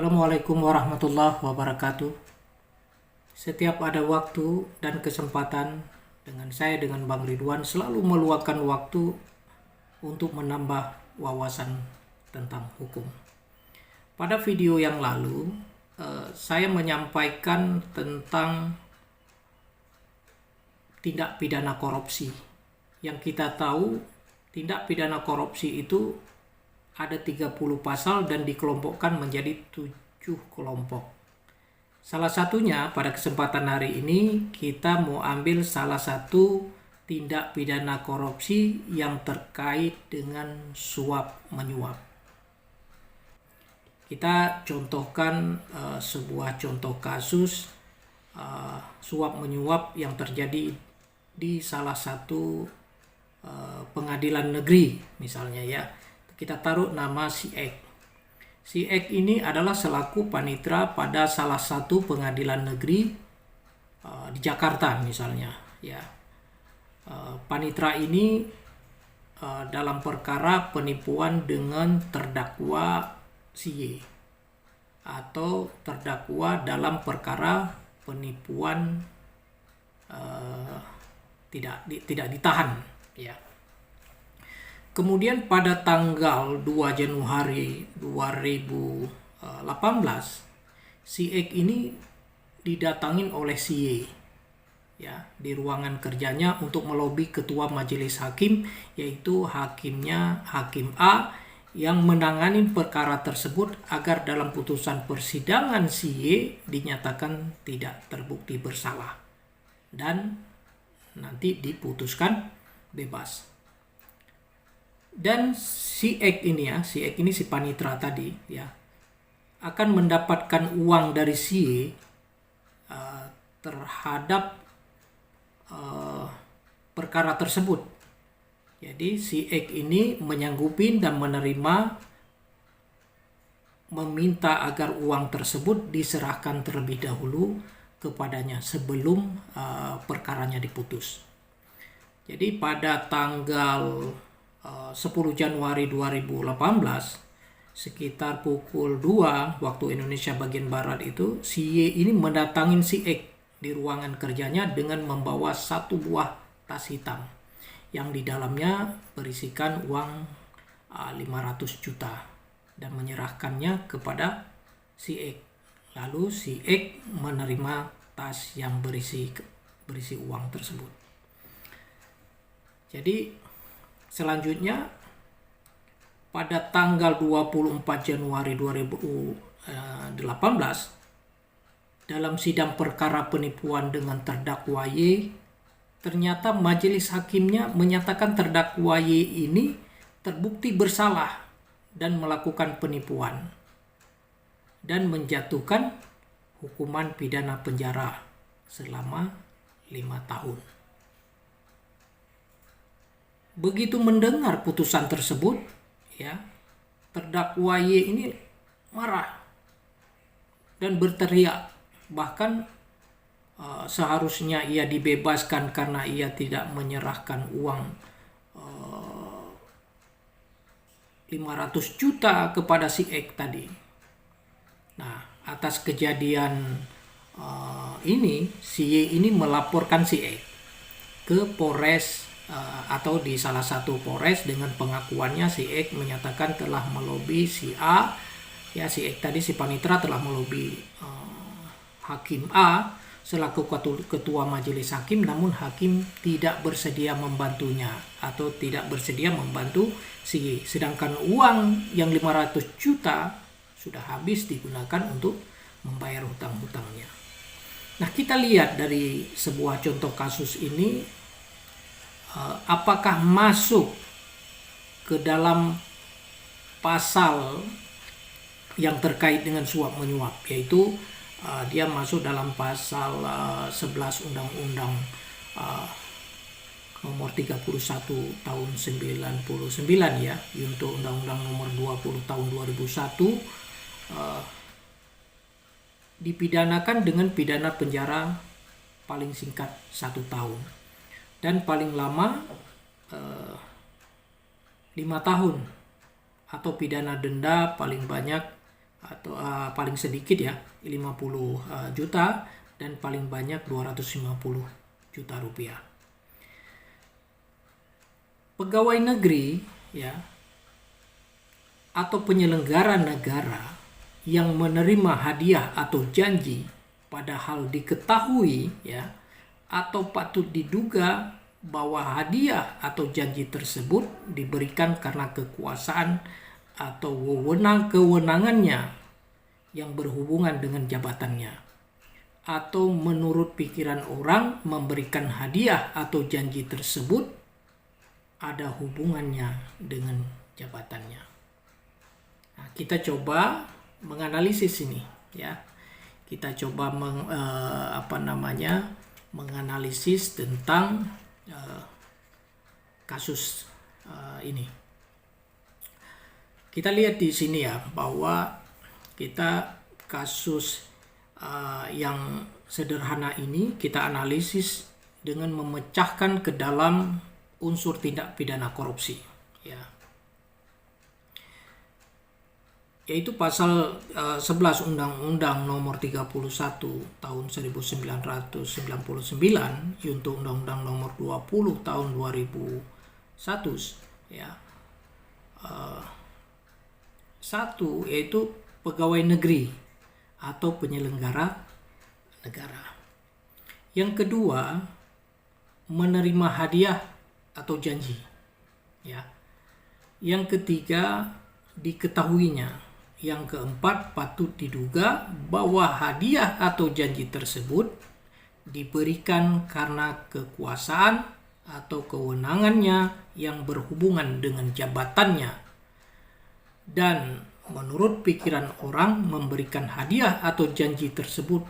Assalamualaikum warahmatullahi wabarakatuh. Setiap ada waktu dan kesempatan dengan Bang Ridwan selalu meluangkan waktu untuk menambah wawasan tentang hukum. Pada video yang lalu, saya menyampaikan tentang tindak pidana korupsi. Yang kita tahu, tindak pidana korupsi itu ada 30 pasal dan dikelompokkan menjadi 7 kelompok. Salah satunya pada kesempatan hari ini kita mau ambil salah satu tindak pidana korupsi yang terkait dengan suap menyuap. Kita contohkan sebuah contoh kasus suap menyuap yang terjadi di salah satu pengadilan negeri misalnya ya. Kita taruh nama si X. Si X ini adalah selaku panitera pada salah satu pengadilan negeri di Jakarta misalnya ya. Panitera ini dalam perkara penipuan dengan terdakwa si Y atau terdakwa dalam perkara penipuan tidak ditahan ya. Kemudian pada tanggal 2 Januari 2018 si X ini didatangin oleh si Y ya di ruangan kerjanya untuk melobi ketua majelis hakim, yaitu Hakim A yang menangani perkara tersebut agar dalam putusan persidangan si Y dinyatakan tidak terbukti bersalah dan nanti diputuskan bebas. Dan si X ini si panitera tadi ya akan mendapatkan uang dari si Y terhadap perkara tersebut. Jadi si X ini menyanggupin dan meminta agar uang tersebut diserahkan terlebih dahulu kepadanya sebelum perkaranya diputus. Jadi pada tanggal 10 Januari 2018 sekitar pukul 2 waktu Indonesia bagian Barat itu si Y ini mendatangin si X di ruangan kerjanya dengan membawa satu buah tas hitam yang di dalamnya berisikan uang 500 juta dan menyerahkannya kepada si X. Lalu si X menerima tas yang berisi uang tersebut. Jadi selanjutnya pada tanggal 24 Januari 2018 dalam sidang perkara penipuan dengan terdakwa Y, ternyata majelis hakimnya menyatakan terdakwa Y ini terbukti bersalah dan melakukan penipuan dan menjatuhkan hukuman pidana penjara selama 5 tahun. Begitu mendengar putusan tersebut, ya, terdakwa Y ini marah dan berteriak. Bahkan seharusnya ia dibebaskan karena ia tidak menyerahkan uang 500 juta kepada si X tadi. Nah, atas kejadian ini, si Y ini melaporkan si X ke Polres atau di salah satu Polres dengan pengakuannya si X menyatakan telah melobi si A, ya si X tadi si panitera telah melobi Hakim A selaku ketua majelis hakim, namun hakim tidak bersedia membantunya atau tidak bersedia membantu si Y. Sedangkan uang yang 500 juta sudah habis digunakan untuk membayar hutang-hutangnya. Nah, kita lihat dari sebuah contoh kasus ini apakah masuk ke dalam pasal yang terkait dengan suap menyuap, yaitu dia masuk dalam pasal 11 Undang-Undang nomor 31 tahun 99 ya, untuk Undang-Undang nomor 20 tahun 2001 dipidanakan dengan pidana penjara paling singkat 1 tahun dan paling lama 5 tahun atau pidana denda paling banyak atau paling sedikit ya 50 juta dan paling banyak 250 juta rupiah. Pegawai negeri ya atau penyelenggara negara yang menerima hadiah atau janji padahal diketahui ya atau patut diduga bahwa hadiah atau janji tersebut diberikan karena kekuasaan atau kewenangannya yang berhubungan dengan jabatannya, atau menurut pikiran orang memberikan hadiah atau janji tersebut ada hubungannya dengan jabatannya. Nah, kita coba menganalisis ini ya. Kita coba menganalisis tentang kasus ini. Kita lihat di sini ya bahwa kita kasus yang sederhana ini kita analisis dengan memecahkan ke dalam unsur tindak pidana korupsi ya. Yaitu pasal 11 Undang-Undang Nomor 31 Tahun 1999 untuk Undang-Undang Nomor 20 Tahun 2001 ya. Satu yaitu pegawai negeri atau penyelenggara negara. Yang kedua, menerima hadiah atau janji ya. Yang ketiga, diketahuinya. Yang keempat, patut diduga bahwa hadiah atau janji tersebut diberikan karena kekuasaan atau kewenangannya yang berhubungan dengan jabatannya, dan menurut pikiran orang memberikan hadiah atau janji tersebut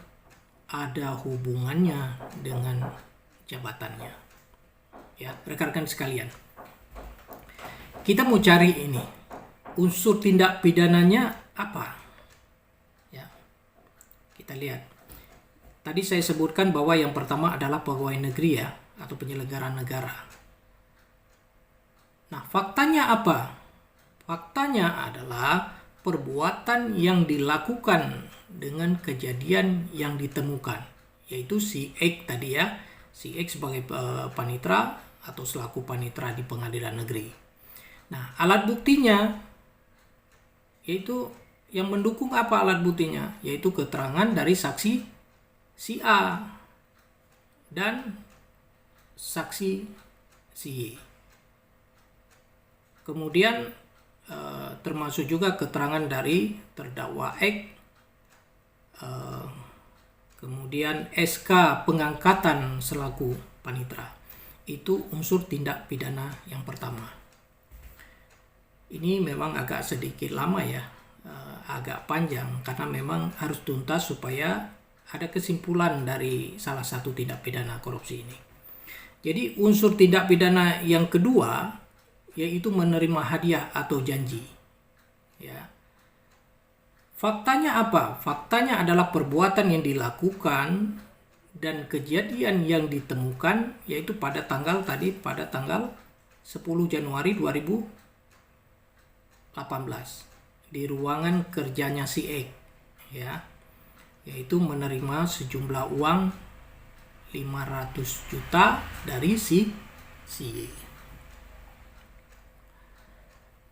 ada hubungannya dengan jabatannya. Ya, rekan-rekan sekalian, kita mau cari ini unsur tindak pidananya apa? Ya, kita lihat. Tadi saya sebutkan bahwa yang pertama adalah pegawai negeri ya, atau penyelenggara negara. Nah, faktanya apa? Faktanya adalah perbuatan yang dilakukan dengan kejadian yang ditemukan, yaitu si X tadi ya, si X sebagai panitera atau selaku panitera di pengadilan negeri. Nah, alat buktinya yaitu yang mendukung apa alat buktinya? Yaitu keterangan dari saksi si A dan saksi si Y. Kemudian termasuk juga keterangan dari terdakwa X, kemudian SK pengangkatan selaku panitera. Itu unsur tindak pidana yang pertama. Ini memang agak sedikit lama ya, agak panjang karena memang harus tuntas supaya ada kesimpulan dari salah satu tindak pidana korupsi ini. Jadi unsur tindak pidana yang kedua yaitu menerima hadiah atau janji. Ya. Faktanya apa? Faktanya adalah perbuatan yang dilakukan dan kejadian yang ditemukan yaitu pada tanggal 10 Januari 2018 di ruangan kerjanya si X ya, yaitu menerima sejumlah uang 500 juta dari si Y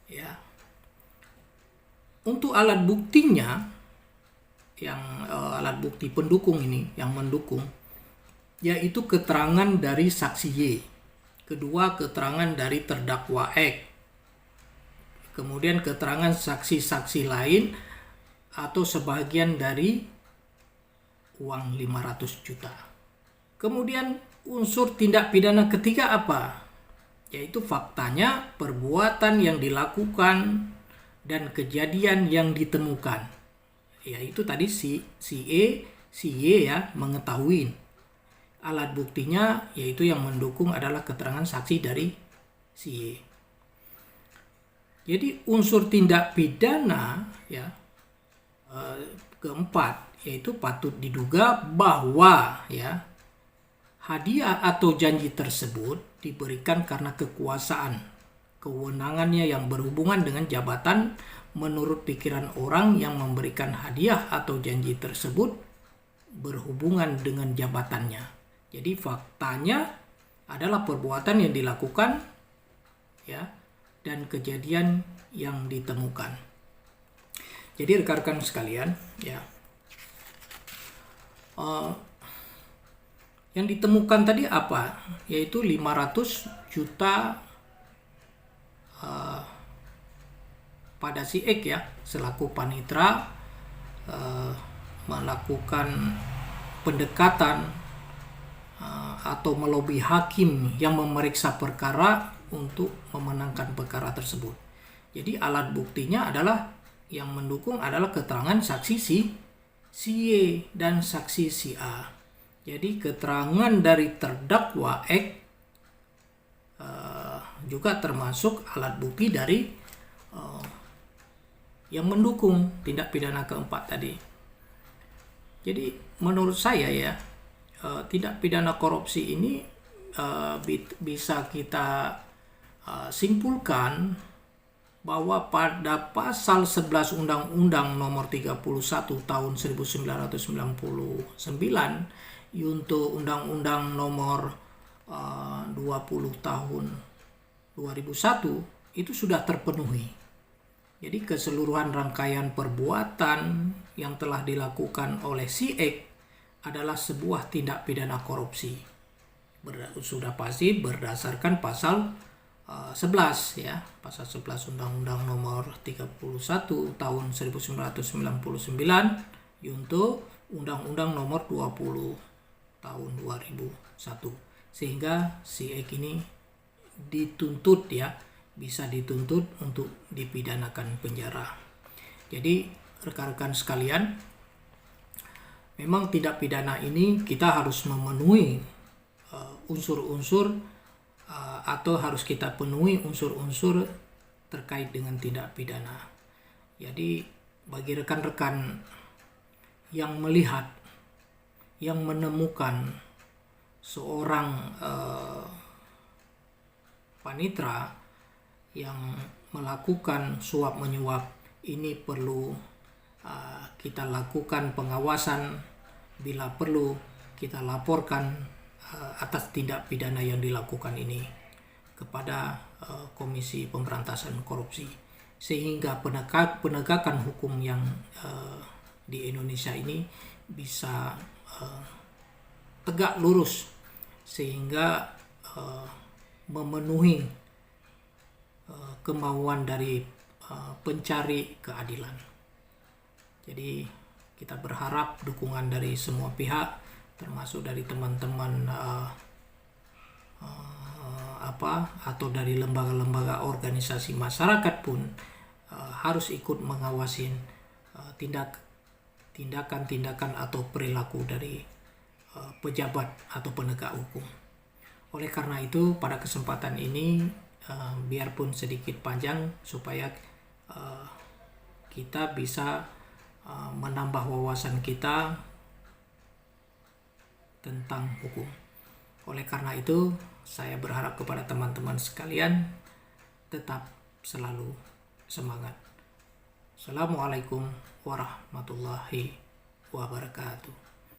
ya. Untuk alat buktinya yang alat bukti pendukung ini yang mendukung yaitu keterangan dari saksi Y, kedua keterangan dari terdakwa X, kemudian keterangan saksi-saksi lain atau sebagian dari uang 500 juta. Kemudian unsur tindak pidana ketiga apa? Yaitu faktanya perbuatan yang dilakukan dan kejadian yang ditemukan. Yaitu tadi si E, si Y ya mengetahui. Alat buktinya yaitu yang mendukung adalah keterangan saksi dari si Y. Jadi unsur tindak pidana ya keempat yaitu patut diduga bahwa ya hadiah atau janji tersebut diberikan karena kekuasaan, kewenangannya yang berhubungan dengan jabatan menurut pikiran orang yang memberikan hadiah atau janji tersebut berhubungan dengan jabatannya. Jadi faktanya adalah perbuatan yang dilakukan ya dan kejadian yang ditemukan. Jadi rekan-rekan sekalian ya, yang ditemukan tadi apa? Yaitu 500 juta pada si X ya, selaku panitra melakukan pendekatan atau melobi hakim yang memeriksa perkara untuk memenangkan perkara tersebut. Jadi alat buktinya adalah yang mendukung adalah keterangan saksi si Y dan saksi si A. Jadi keterangan dari terdakwa X juga termasuk alat bukti dari yang mendukung tindak pidana keempat tadi. Jadi menurut saya ya, tindak pidana korupsi ini bisa kita simpulkan bahwa pada pasal 11 Undang-Undang Nomor 31 Tahun 1999 yaitu Undang-Undang Nomor 20 Tahun 2001 itu sudah terpenuhi. Jadi keseluruhan rangkaian perbuatan yang telah dilakukan oleh si X adalah sebuah tindak pidana korupsi. Sudah pasti berdasarkan pasal 11 ya, pasal 11 Undang-Undang Nomor 31 Tahun 1999 yaitu Undang-Undang Nomor 20 Tahun 2001. Sehingga si X ini dituntut ya, bisa dituntut untuk dipidanakan penjara. Jadi rekan-rekan sekalian, memang tindak pidana ini kita harus memenuhi unsur-unsur atau harus kita penuhi unsur-unsur terkait dengan tindak pidana. Jadi bagi rekan-rekan yang melihat, yang menemukan seorang panitra yang melakukan suap menyuap, ini perlu kita lakukan pengawasan, bila perlu kita laporkan atas tindak pidana yang dilakukan ini kepada Komisi Pemberantasan Korupsi, sehingga penegakan hukum yang di Indonesia ini bisa tegak lurus, sehingga memenuhi kemauan dari pencari keadilan. Jadi kita berharap dukungan dari semua pihak, termasuk dari teman-teman atau dari lembaga-lembaga organisasi masyarakat pun harus ikut mengawasi tindakan-tindakan atau perilaku dari pejabat atau penegak hukum. Oleh karena itu pada kesempatan ini biarpun sedikit panjang supaya kita bisa menambah wawasan kita tentang hukum. Oleh karena itu saya berharap kepada teman-teman sekalian tetap selalu semangat. Assalamualaikum warahmatullahi wabarakatuh.